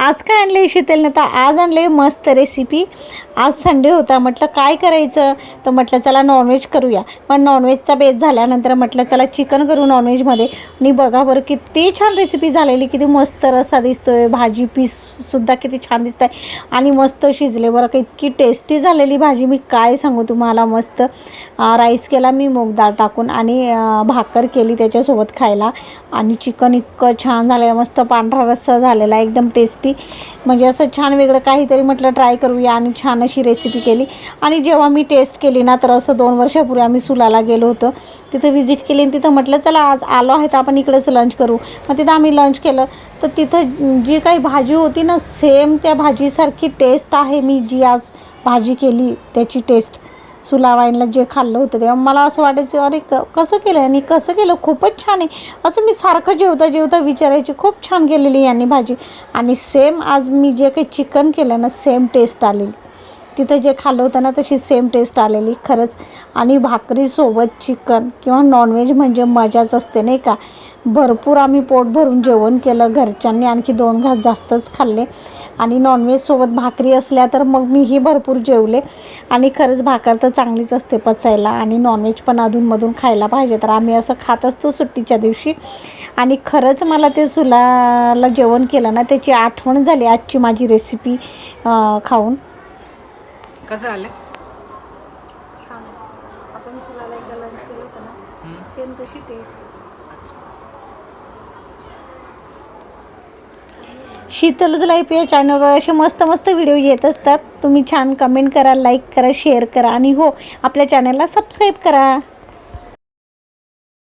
आज काय आणले शीतलने? तर आज आणले मस्त रेसिपी. आज संडे होता, म्हटलं काय करायचं, तर म्हटलं चला नॉनव्हेज करूया. पण नॉनव्हेजचा बेस झाल्यानंतर म्हटलं चला चिकन करू नॉनव्हेजमध्ये. आणि बघा बरं किती छान रेसिपी झालेली, किती मस्त रस्सा दिसतोय, भाजी पीससुद्धा किती छान दिसत आहे आणि मस्त शिजले बरं का. इतकी टेस्टी झालेली भाजी, मी काय सांगू तुम्हाला. मस्त राईस केला मी मूग डाळ टाकून आणि भाकर केली त्याच्यासोबत खायला. आणि चिकन इतकं छान झालेलं, मस्त पांढरा रस्सा झालेला एकदम टेस्टी. म्हणजे असं छान वेगळं काहीतरी म्हटलं ट्राय करूया आणि छान अशी रेसिपी केली. आणि जेव्हा मी टेस्ट केली ना, तर असं 2 वर्षापूर्वी आम्ही सुलाला गेलो होतो, तिथं व्हिजिट केली आणि तिथं म्हटलं चला आज आलो आहे तर आपण इकडेच लंच करू. मग तिथं आम्ही लंच केलं, तर तिथं जी काही भाजी होती ना, सेम त्या भाजीसारखी टेस्ट आहे. मी जी आज भाजी केली त्याची टेस्ट सुलावाईनला जे खाल्लं होतं तेव्हा मला असं वाटायचं अरे कसं केलं आणि कसं केलं, खूपच छान आहे. असं मी सारखं जेवता विचारायची, खूप छान केलेली यांनी भाजी. आणि सेम आज मी जे काही चिकन केलं ना, सेम टेस्ट आलेली. तिथं जे खाल्लं होतं ना तशी सेम टेस्ट आलेली खरंच. आणि भाकरीसोबत चिकन किंवा नॉनव्हेज म्हणजे मजाच असते नाही का. भरपूर आम्ही पोट भरून जेवण केलं, घरच्यांनी आणखी 2 घास जास्तच खाल्ले. आणि नॉनव्हेजसोबत भाकरी असल्या तर मग मीही भरपूर जेवले. आणि खरंच भाकर तर चांगलीच असते पचायला, आणि नॉनव्हेज पण अधूनमधून खायला पाहिजे. तर आम्ही असं खात असतो सुट्टीच्या दिवशी. आणि खरंच मला ते सुलाला जेवण केलं ना त्याची आठवण झाली आजची माझी रेसिपी खाऊन. कसं आलं? छान. आपण सुलाला एकदा लंच केलं होतं ना, सेम तशी टेस्ट. शीतलच लाईफ या चॅनलवर असे मस्त मस्त व्हिडिओ येत असतात. तुम्ही छान कमेंट करा, लाईक करा, शेअर करा आणि हो आपल्या चॅनलला सबस्क्राईब करा.